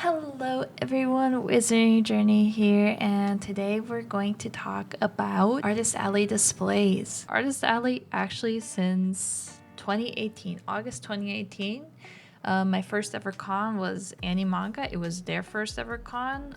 Hello everyone, Wizarding Journey here, and today we're going to talk about Artist Alley displays. Artist Alley actually since 2018, August 2018. My first ever con was Manga. It was their first ever con.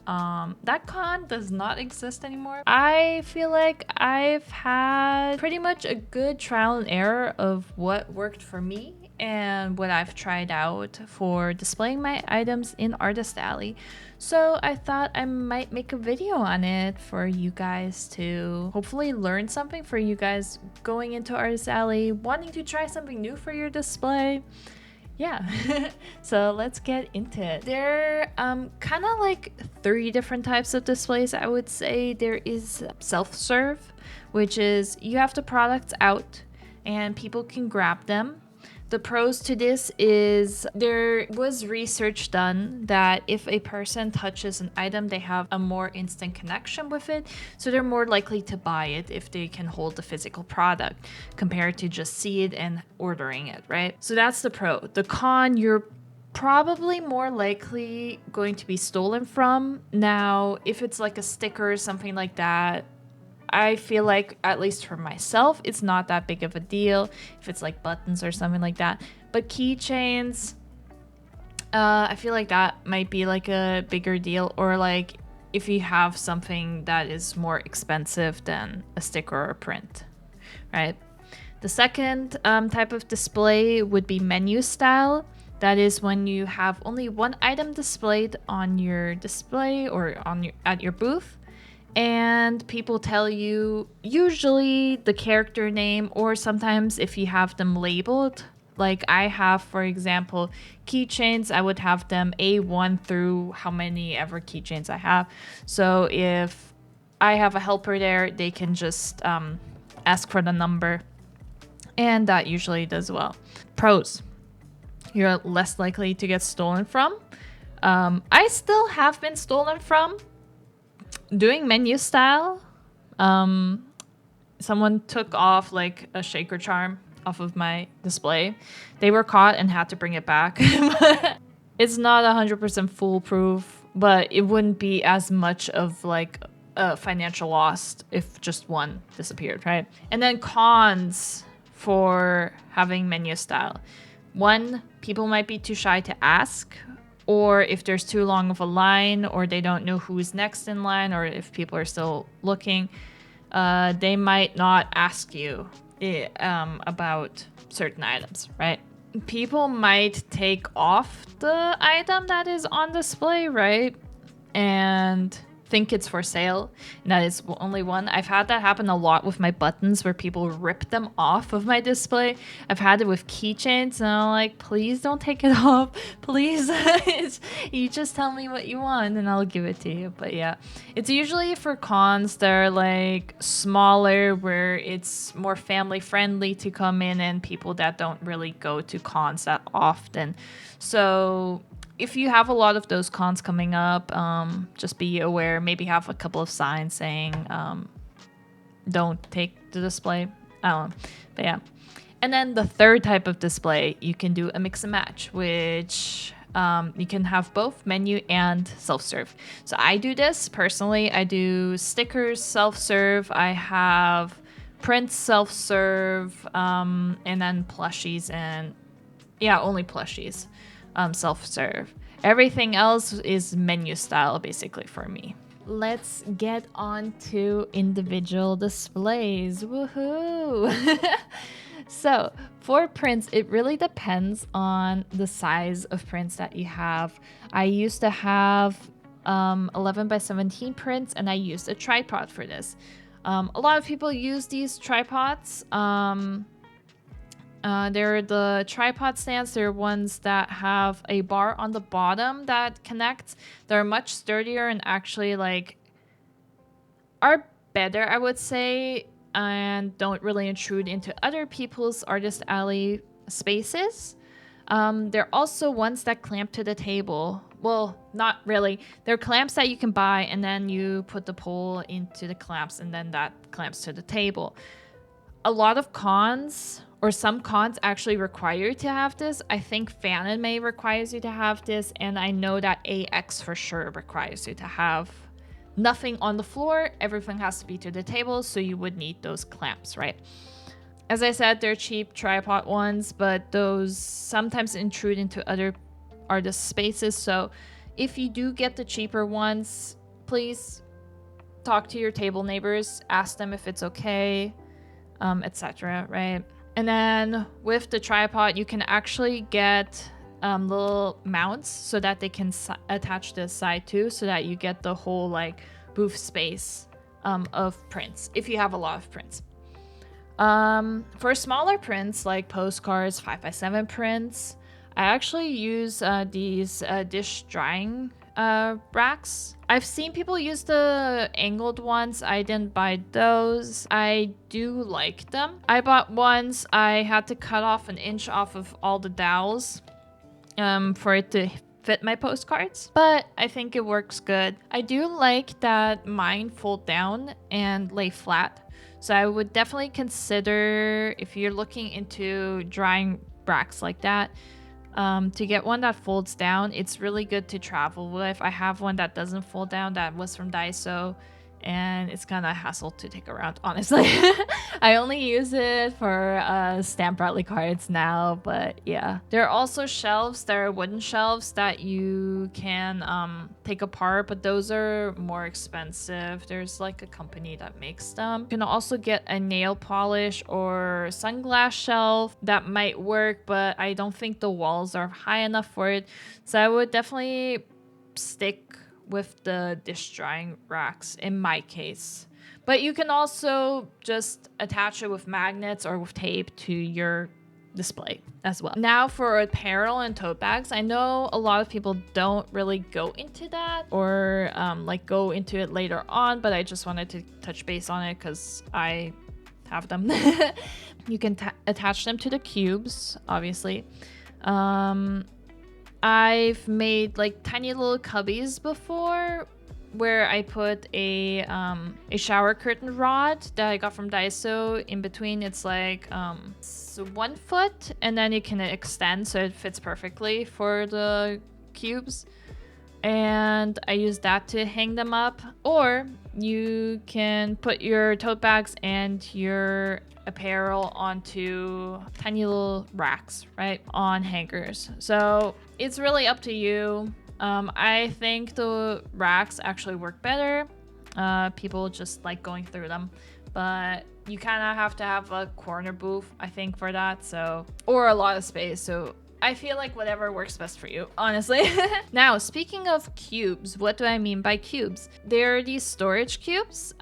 That con does not exist anymore. I feel like I've had pretty much a good trial and error of what worked for me and what I've tried out for displaying my items in Artist Alley. So I thought I might make a video on it for you guys to hopefully learn something for you guys going into Artist Alley, wanting to try something new for your display. Yeah, so let's get into it. There are kind of like three different types of displays, I would say. There is self-serve, which is you have the products out and people can grab them. The pros to this is there was research done that if a person touches an item, they have a more instant connection with it. So they're more likely to buy it if they can hold the physical product compared to just see it and ordering it, right? So that's the pro. The con, you're probably more likely going to be stolen from. Now, if it's like a sticker or something like that, I feel like, at least for myself, it's not that big of a deal if it's like buttons or something like that. But keychains, I feel like that might be like a bigger deal, or like if you have something that is more expensive than a sticker or a print, right? The second type of display would be menu style. That is when you have only one item displayed on your display or at your booth. And people tell you usually the character name, or sometimes if you have them labeled, like I have, for example, keychains, I would have them A1 through how many ever keychains I have. So if I have a helper there, they can just ask for the number, and that usually does well. Pros: you're less likely to get stolen from. I still have been stolen from. Doing menu style, someone took off like a shaker charm off of my display. They were caught and had to bring it back. It's not 100% foolproof, but it wouldn't be as much of like a financial loss if just one disappeared, right? And then cons for having menu style. One, people might be too shy to ask, or if there's too long of a line, or they don't know who's next in line, or if people are still looking, they might not ask you about certain items, right? People might take off the item that is on display, right? And think it's for sale, and that is only one. I've had that happen a lot with my buttons, where people rip them off of my display. I've had it with keychains, and I'm like, please don't take it off, please. You just tell me what you want and I'll give it to you. But yeah, it's usually for cons that are like smaller, where it's more family friendly to come in, and people that don't really go to cons that often. So if you have a lot of those cons coming up, just be aware. Maybe have a couple of signs saying don't take the display. I don't know. But yeah. And then the third type of display, you can do a mix and match, which you can have both menu and self-serve. So I do this personally. I do stickers self-serve. I have prints self-serve, and then plushies, and yeah, only plushies. Self-serve. Everything else is menu style basically for me. Let's get on to individual displays. Woohoo! So for prints, it really depends on the size of prints that you have. I used to have 11 by 17 prints, and I used a tripod for this. A lot of people use these tripods. They're the tripod stands. They're ones that have a bar on the bottom that connects. They're much sturdier and actually like are better, I would say, and don't really intrude into other people's Artist Alley spaces. They're also ones that clamp to the table. Well, not really. They're clamps that you can buy, and then you put the pole into the clamps, and then that clamps to the table. A lot of cons or some cons actually require you to have this. I think Fan Anime requires you to have this, and I know that AX for sure requires you to have nothing on the floor. Everything has to be to the table, so you would need those clamps, right? As I said, they're cheap tripod ones, but those sometimes intrude into other artist spaces. So if you do get the cheaper ones, please talk to your table neighbors, ask them if it's okay, etc., right? And then with the tripod, you can actually get little mounts so that they can attach to the side too, so that you get the whole like booth space of prints if you have a lot of prints. For smaller prints like postcards, 5x7 prints, I actually use these dish drying racks. I've seen people use the angled ones. I didn't buy those. I do like them. I bought ones. I had to cut off an inch off of all the dowels for it to fit my postcards, but I think it works good. I do like that mine fold down and lay flat. So I would definitely consider, if you're looking into drying racks like that, to get one that folds down. It's really good to travel with. I have one that doesn't fold down that was from Daiso, and it's kind of a hassle to take around, honestly. I only use it for stamp rally cards now, but yeah. There are also shelves. There are wooden shelves that you can take apart, but those are more expensive. There's like a company that makes them. You can also get a nail polish or sunglass shelf that might work, but I don't think the walls are high enough for it. So I would definitely stick with the dish drying racks in my case. But you can also just attach it with magnets or with tape to your display as well. Now for apparel and tote bags, I know a lot of people don't really go into that or like go into it later on, but I just wanted to touch base on it because I have them. You can attach them to the cubes, obviously. I've made like tiny little cubbies before where I put a shower curtain rod that I got from Daiso. In between, it's like so 1 foot, and then you can extend so it fits perfectly for the cubes. And I use that to hang them up. Or you can put your tote bags and your apparel onto tiny little racks, right, on hangers. So it's really up to you. I think the racks actually work better. People just like going through them, but you kind of have to have a corner booth, I think, for that. So, or a lot of space. So I feel like whatever works best for you, honestly. Now, speaking of cubes, what do I mean by cubes? There are these storage cubes.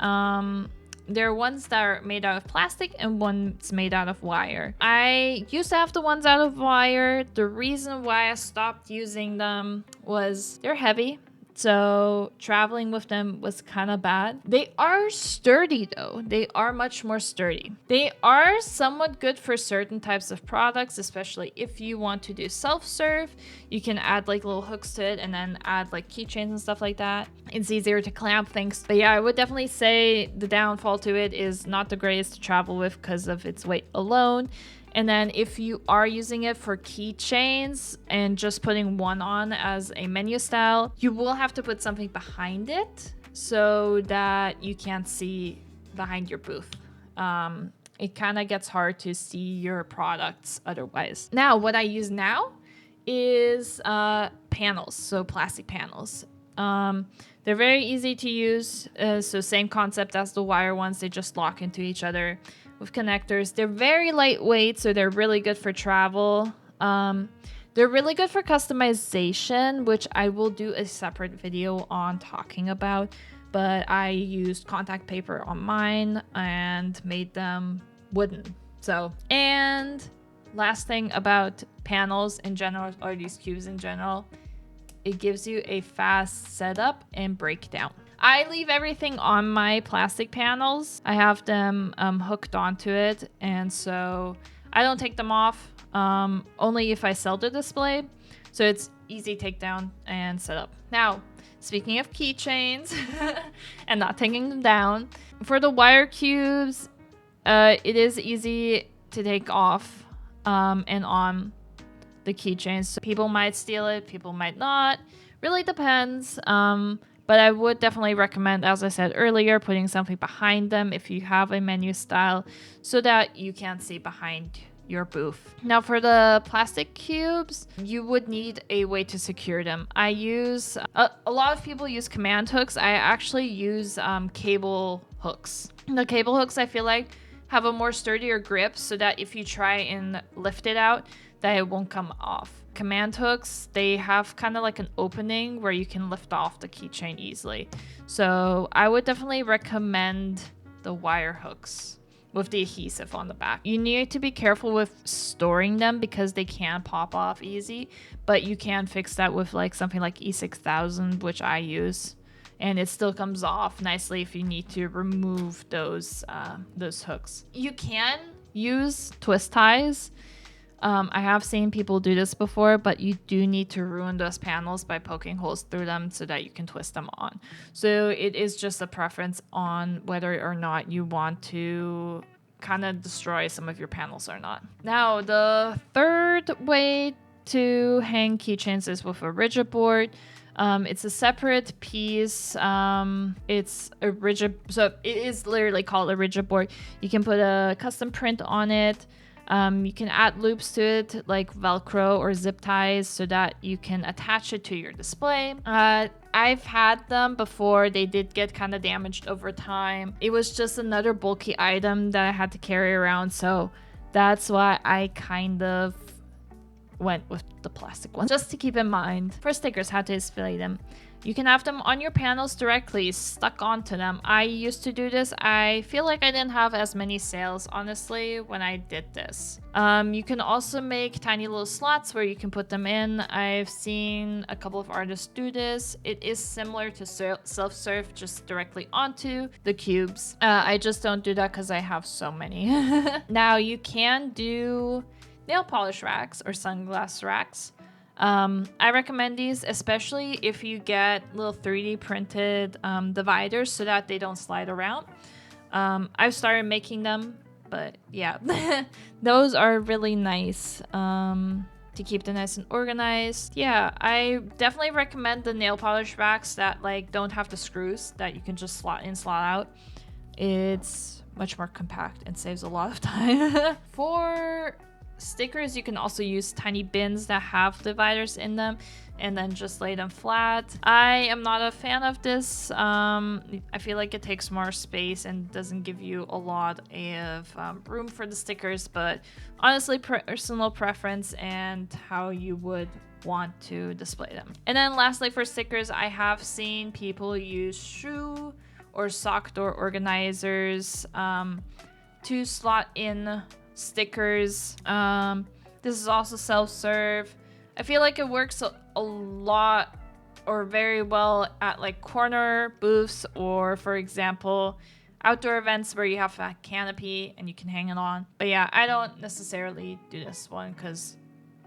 There are ones that are made out of plastic and ones made out of wire. I used to have the ones out of wire. The reason why I stopped using them was they're heavy. So traveling with them was kind of bad. They are sturdy though. They are much more sturdy. They are somewhat good for certain types of products, especially if you want to do self-serve. You can add like little hooks to it and then add like keychains and stuff like that. It's easier to clamp things. But yeah, I would definitely say the downfall to it is not the greatest to travel with because of its weight alone. And then if you are using it for keychains and just putting one on as a menu style, you will have to put something behind it so that you can't see behind your booth. It kind of gets hard to see your products otherwise. Now, what I use now is panels, so plastic panels. They're very easy to use, so same concept as the wire ones, they just lock into each other with connectors. They're very lightweight, so they're really good for travel. They're really good for customization, which I will do a separate video on talking about, but I used contact paper on mine and made them wooden. So, and last thing about panels in general, or these cubes in general, it gives you a fast setup and breakdown. I leave everything on my plastic panels. I have them hooked onto it, and so I don't take them off, only if I sell the display. So it's easy takedown and setup. Now, speaking of keychains and not taking them down, for the wire cubes, it is easy to take off and on the keychains. So people might steal it, people might not. Really depends. But I would definitely recommend, as I said earlier, putting something behind them if you have a menu style so that you can see behind your booth. Now for the plastic cubes, you would need a way to secure them. I use, a lot of people use command hooks. I actually use cable hooks. The cable hooks, I feel like, have a more sturdier grip so that if you try and lift it out, that it won't come off. Command hooks, they have kind of like an opening where you can lift off the keychain easily. So I would definitely recommend the wire hooks with the adhesive on the back. You need to be careful with storing them because they can pop off easy, but you can fix that with like something like E6000, which I use, and it still comes off nicely if you need to remove those hooks. You can use twist ties. I have seen people do this before, but you do need to ruin those panels by poking holes through them so that you can twist them on. So it is just a preference on whether or not you want to kind of destroy some of your panels or not. Now, the third way to hang keychains is with a rigid board. It's a separate piece. It's a rigid, so it is literally called a rigid board. You can put a custom print on it. You can add loops to it like Velcro or zip ties so that you can attach it to your display. I've had them before. They did get kind of damaged over time. It was just another bulky item that I had to carry around, so that's why I kind of went with the plastic one. Just to keep in mind, for stickers, how to display them. You can have them on your panels directly, stuck onto them. I used to do this. I feel like I didn't have as many sales, honestly, when I did this. You can also make tiny little slots where you can put them in. I've seen a couple of artists do this. It is similar to self-serve, just directly onto the cubes. I just don't do that because I have so many. Now, you can do nail polish racks or sunglass racks. I recommend these, especially if you get little 3D printed dividers so that they don't slide around. I've started making them, but yeah, those are really nice to keep them nice and organized. Yeah, I definitely recommend the nail polish racks that like don't have the screws that you can just slot in, slot out. It's much more compact and saves a lot of time. For stickers, you can also use tiny bins that have dividers in them and then just lay them flat. I am not a fan of this. I feel like it takes more space and doesn't give you a lot of room for the stickers, but honestly, personal preference and how you would want to display them. And then lastly, for stickers, I have seen people use shoe or sock door organizers to slot in stickers. This is also self-serve. I feel like it works a lot or very well at like corner booths or, for example, outdoor events where you have a canopy and you can hang it on. But yeah, I don't necessarily do this one because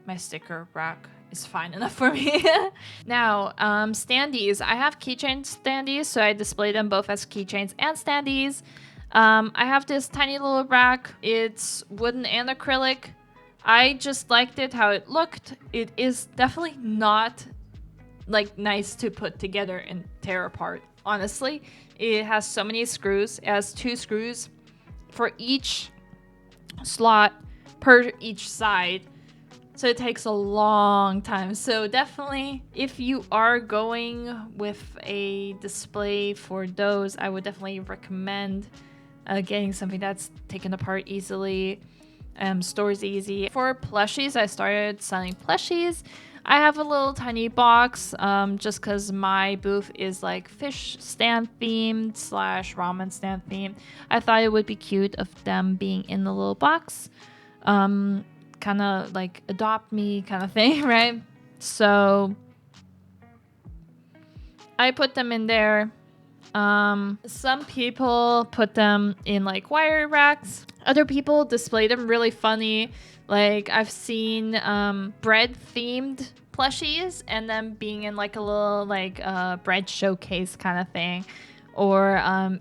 my sticker rack is fine enough for me. Now, standees. I have keychain standees, so I display them both as keychains and standees. I have this tiny little rack. It's wooden and acrylic. I just liked it how it looked. It is definitely not like nice to put together and tear apart, honestly. It has so many screws. It has 2 screws for each slot per each side. So it takes a long time. So definitely, if you are going with a display for those, I would definitely recommend getting something that's taken apart easily, stores easy. For plushies, I started selling plushies. I have a little tiny box just because my booth is like fish stand themed / ramen stand themed. I thought it would be cute of them being in the little box. Kind of like adopt me kind of thing, right? So I put them in there. Some people put them in like wire racks. Other people display them really funny. Like I've seen bread themed plushies and then being in like a little like bread showcase kind of thing or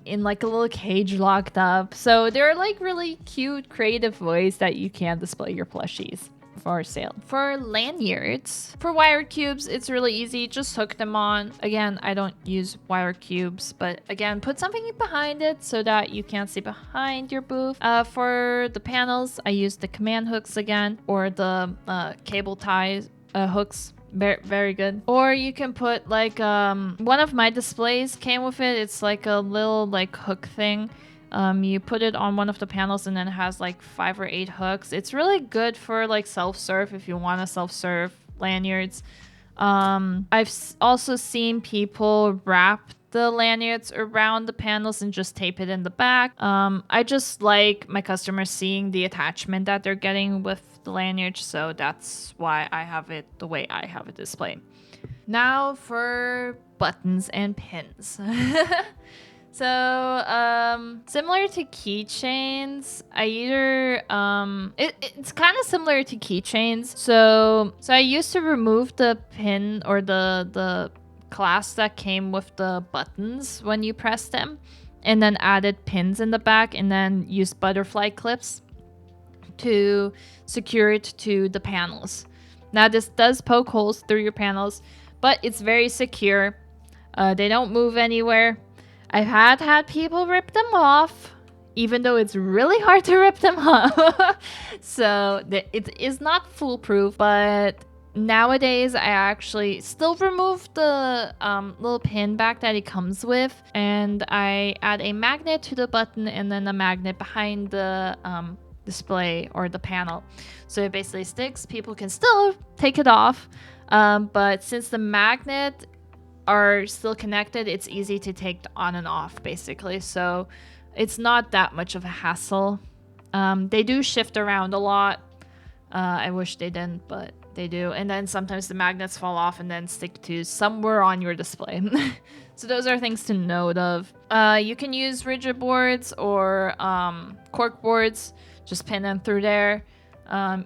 in like a little cage locked up. So there are like really cute, creative ways that you can display your plushies for sale. For lanyards, for wire cubes, it's really easy. Just hook them on. Again, I don't use wire cubes, but again, put something behind it so that you can't see behind your booth. For the panels, I use the command hooks again, or the cable ties hooks. Very good. Or you can put like one of my displays came with it. It's like a little like hook thing. You put it on one of the panels and then it has like 5 or 8 hooks. It's really good for like self-serve if you want to self-serve lanyards. I've also seen people wrap the lanyards around the panels and just tape it in the back. I just like my customers seeing the attachment that they're getting with the lanyard, so that's why I have it the way I have it displayed. Now for buttons and pins. So, similar to keychains, I either, it's kind of similar to keychains. So I used to remove the pin or the clasp that came with the buttons when you press them, and then added pins in the back, and then used butterfly clips to secure it to the panels. Now this does poke holes through your panels, but it's very secure. They don't move anywhere. I've had people rip them off, even though it's really hard to rip them off. So it is not foolproof, but nowadays I actually still remove the little pin back that it comes with, and I add a magnet to the button and then a magnet behind the display or the panel. So it basically sticks. People can still take it off, but since the magnet are still connected, it's easy to take on and off basically, so it's not that much of a hassle. They do shift around a lot. I wish they didn't, but they do. And then sometimes the magnets fall off and then stick to somewhere on your display. So those are things to note of. You can use rigid boards or cork boards, just pin them through there.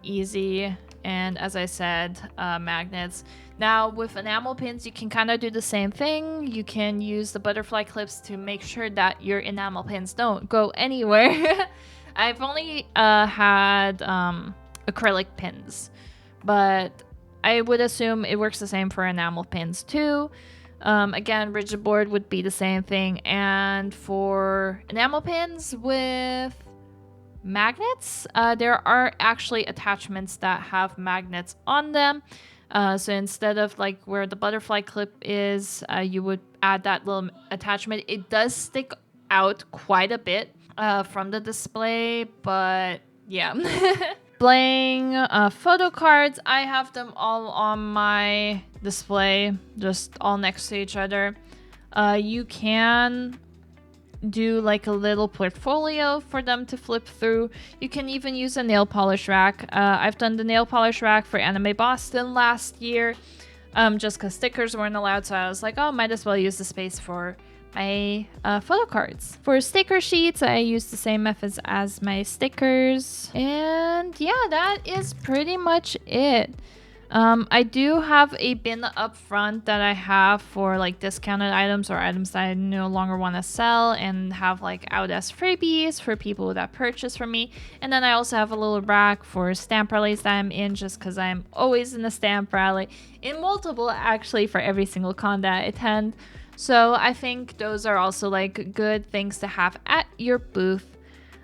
Easy. And as I said, magnets. Now with enamel pins, you can kind of do the same thing. You can use the butterfly clips to make sure that your enamel pins don't go anywhere. I've only had acrylic pins, but I would assume it works the same for enamel pins too. Again, rigid board would be the same thing. And for enamel pins with magnets, there are actually attachments that have magnets on them. So instead of like where the butterfly clip is, you would add that little attachment. It does stick out quite a bit from the display, but yeah. Bling photo cards, I have them all on my display, just all next to each other. You can do like a little portfolio for them to flip through. You can even use a nail polish rack. I've done the nail polish rack for Anime Boston last year, just because stickers weren't allowed, so I was like, oh, might as well use the space for my photo cards. For sticker sheets, I use the same methods as my stickers. And yeah, that is pretty much it. I do have a bin up front that I have for like discounted items or items that I no longer want to sell and have like out as freebies for people that purchase from me. And then I also have a little rack for stamp rallies that I'm in, just because I'm always in a stamp rally, in multiple actually, for every single con that I attend. So I think those are also like good things to have at your booth.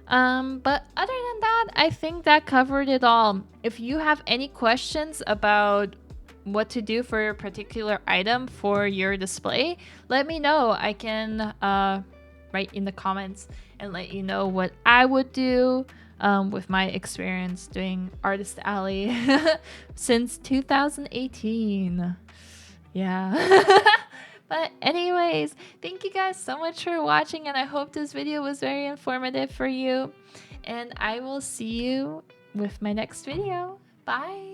But other than that, I think that covered it all. If you have any questions about what to do for a particular item for your display, let me know. I can write in the comments and let you know what I would do with my experience doing Artist Alley since 2018. Yeah. But anyways, thank you guys so much for watching, and I hope this video was very informative for you. And I will see you with my next video. Bye!